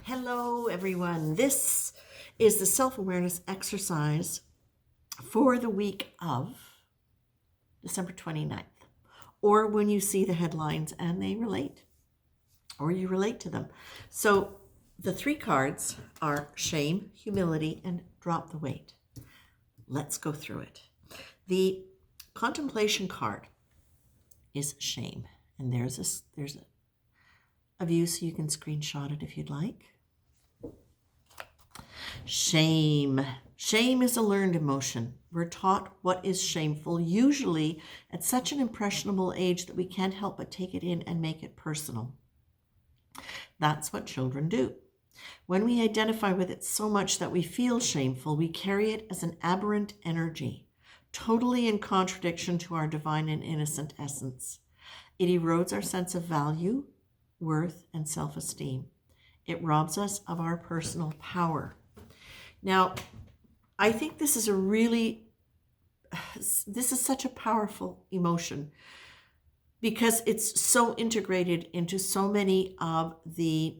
Hello, everyone. This is the self-awareness exercise for the week of December 29th, or when you see the headlines and they relate, or you relate to them. So the three cards are shame, humility, and drop the weight. Let's go through it. The contemplation card is shame, and there's a view so you can screenshot it if you'd like. Shame. Shame is a learned emotion. We're taught what is shameful, usually at such an impressionable age that we can't help but take it in and make it personal. That's what children do. When we identify with it so much that we feel shameful, we carry it as an aberrant energy, totally in contradiction to our divine and innocent essence. It erodes our sense of value, worth, and self-esteem. It robs us of our personal power. Now, I think this is such a powerful emotion because it's so integrated into so many of the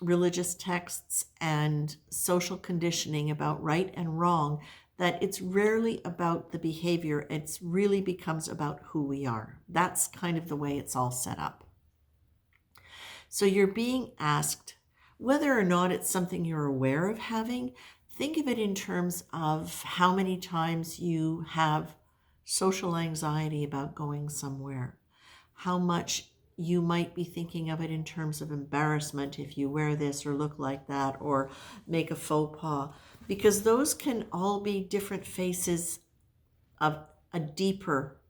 religious texts and social conditioning about right and wrong that it's rarely about the behavior. It really becomes about who we are. That's kind of the way it's all set up. So you're being asked whether or not it's something you're aware of having. Think of it in terms of how many times you have social anxiety about going somewhere, how much you might be thinking of it in terms of embarrassment if you wear this or look like that or make a faux pas, because those can all be different faces of a deeper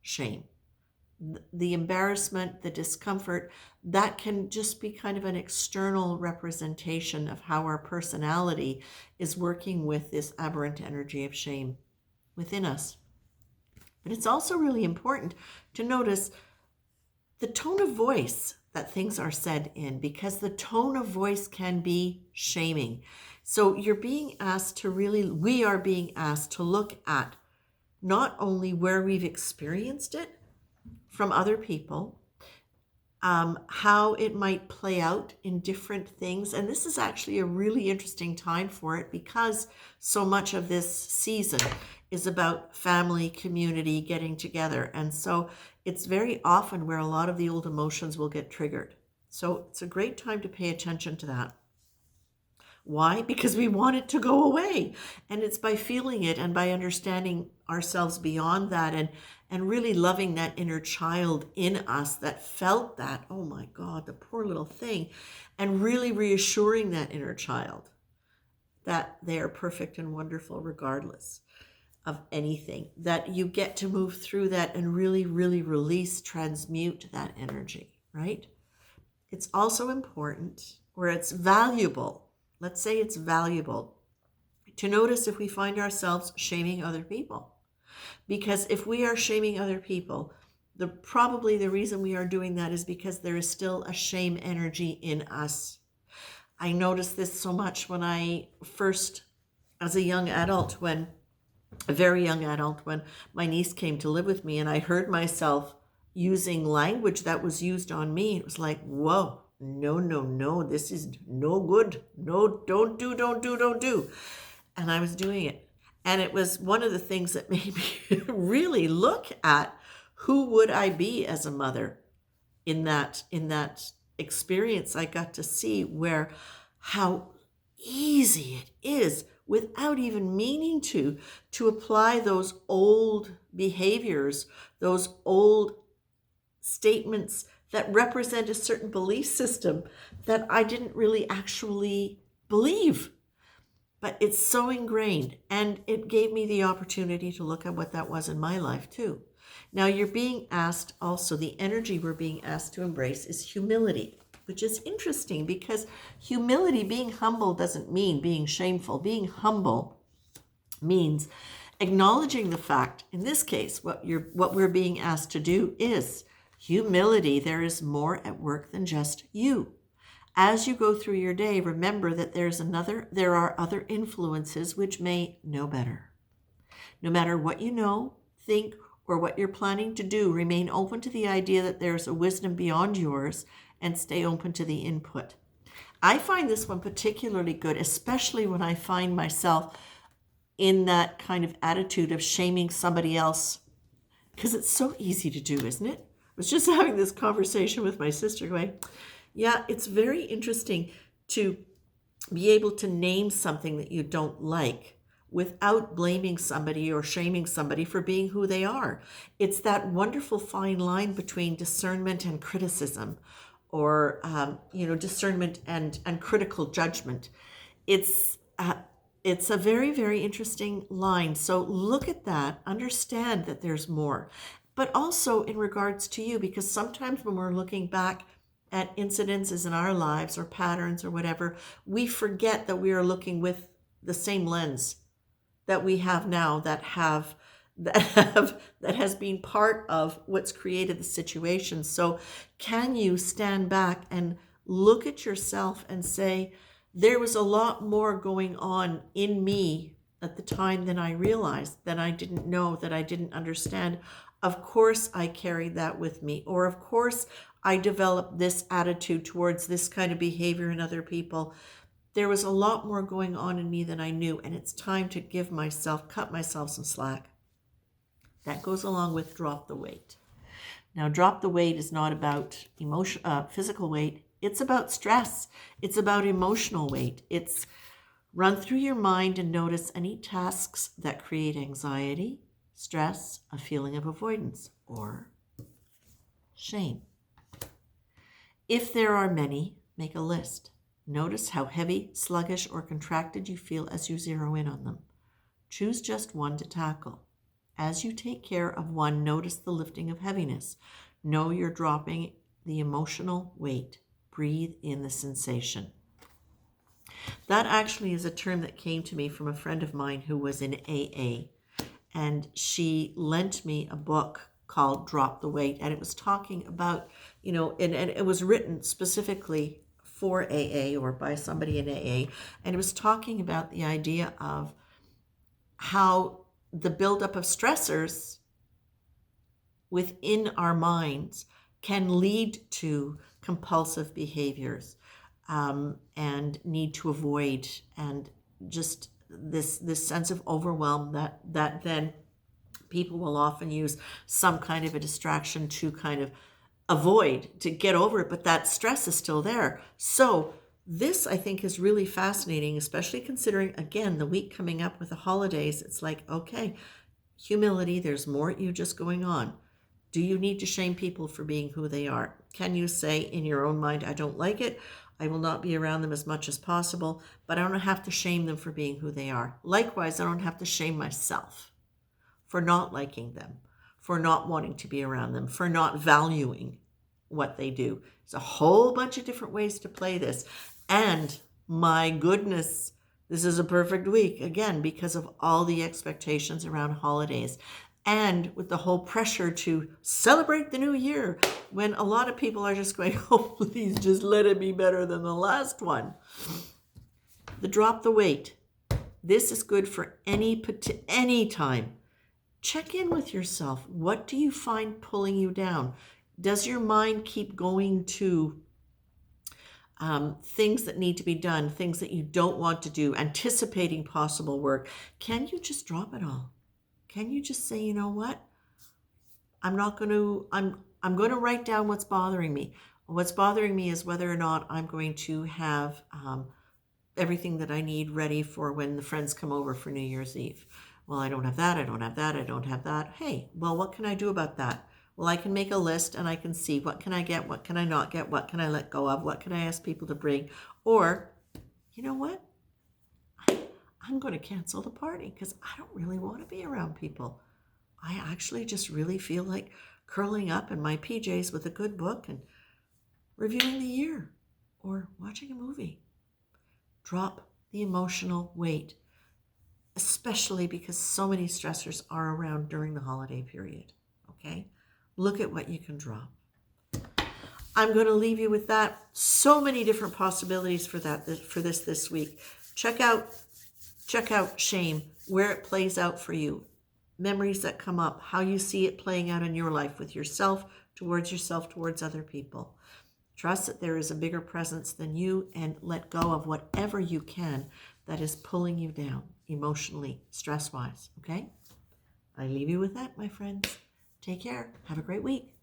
shame. The embarrassment, the discomfort, that can just be kind of an external representation of how our personality is working with this aberrant energy of shame within us. But it's also really important to notice the tone of voice that things are said in, because the tone of voice can be shaming. So we are being asked to look at not only where we've experienced it from other people, how it might play out in different things. And this is actually a really interesting time for it because so much of this season is about family, community, getting together. And so it's very often where a lot of the old emotions will get triggered. So it's a great time to pay attention to that. Why? Because we want it to go away. And it's by feeling it and by understanding ourselves beyond that and really loving that inner child in us that felt that, oh my God, the poor little thing, and really reassuring that inner child that they are perfect and wonderful regardless of anything, that you get to move through that and really, really release, transmute that energy, right? It's also important, or it's valuable, let's say it's valuable, to notice if we find ourselves shaming other people. Because if we are shaming other people, probably the reason we are doing that is because there is still a shame energy in us. I noticed this so much when I first, as a very young adult, when my niece came to live with me and I heard myself using language that was used on me. It was like, whoa, no, this is no good. No, don't do. And I was doing it. And it was one of the things that made me really look at who would I be as a mother in that experience. I got to see how easy it is without even meaning to apply those old behaviors, those old statements that represent a certain belief system that I didn't really actually believe. But it's so ingrained, and it gave me the opportunity to look at what that was in my life too. Now you're being asked also, the energy we're being asked to embrace is humility, which is interesting because humility, being humble, doesn't mean being shameful. Being humble means acknowledging the fact, in this case, what we're being asked to do is humility. There is more at work than just you. As you go through your day, remember that there are other influences which may know better. No matter what you know, think, or what you're planning to do, remain open to the idea that there's a wisdom beyond yours and stay open to the input. I find this one particularly good, especially when I find myself in that kind of attitude of shaming somebody else, because it's so easy to do, isn't it? I was just having this conversation with my sister going, yeah, it's very interesting to be able to name something that you don't like without blaming somebody or shaming somebody for being who they are. It's that wonderful fine line between discernment and criticism, or discernment and critical judgment. It's it's a very, very interesting line. So look at that, understand that there's more, but also in regards to you, because sometimes when we're looking back at incidences in our lives or patterns or whatever, we forget that we are looking with the same lens that we have now, that has been part of what's created the situation. So can you stand back and look at yourself and say, there was a lot more going on in me at the time than I realized, that I didn't know, that I didn't understand. Of course I carried that with me, or of course I developed this attitude towards this kind of behavior in other people. There was a lot more going on in me than I knew, and it's time to cut myself some slack. That goes along with drop the weight. Now, drop the weight is not about physical weight. It's about stress. It's about emotional weight. It's run through your mind and notice any tasks that create anxiety, stress, a feeling of avoidance, or shame. If there are many, make a list. Notice how heavy, sluggish, or contracted you feel as you zero in on them. Choose just one to tackle. As you take care of one, notice the lifting of heaviness. Know you're dropping the emotional weight. Breathe in the sensation. That actually is a term that came to me from a friend of mine who was in AA, and she lent me a book called Drop the Weight, and it was talking about, and it was written specifically for AA or by somebody in AA, and it was talking about the idea of how the buildup of stressors within our minds can lead to compulsive behaviors, and need to avoid, and just this sense of overwhelm that then people will often use some kind of a distraction to kind of avoid, to get over it, but that stress is still there. So this, I think, is really fascinating, especially considering, again, the week coming up with the holidays. It's like, okay, humility, there's more at you just going on. Do you need to shame people for being who they are? Can you say in your own mind, I don't like it, I will not be around them as much as possible, but I don't have to shame them for being who they are. Likewise, I don't have to shame myself for not liking them, for not wanting to be around them, for not valuing what they do. There's a whole bunch of different ways to play this. And my goodness, this is a perfect week, again, because of all the expectations around holidays. And with the whole pressure to celebrate the new year, when a lot of people are just going, oh, please just let it be better than the last one. The drop the weight. This is good for any time. Check in with yourself. What do you find pulling you down? Does your mind keep going to things that need to be done, things that you don't want to do, anticipating possible work? Can you just drop it all? Can you just say, you know what? I'm going to write down what's bothering me. What's bothering me is whether or not I'm going to have everything that I need ready for when the friends come over for New Year's Eve. Well, I don't have that, I don't have that, I don't have that. Hey, well, what can I do about that? Well, I can make a list and I can see what can I get, what can I not get, what can I let go of, what can I ask people to bring? Or, you know what? I'm going to cancel the party because I don't really want to be around people. I actually just really feel like curling up in my PJs with a good book and reviewing the year or watching a movie. Drop the emotional weight, especially because so many stressors are around during the holiday period. Okay? Look at what you can drop. I'm going to leave you with that. So many different possibilities for this week. Check out shame, where it plays out for you, memories that come up, how you see it playing out in your life with yourself, towards other people. Trust that there is a bigger presence than you, and let go of whatever you can that is pulling you down emotionally, stress-wise, okay? I leave you with that, my friends. Take care. Have a great week.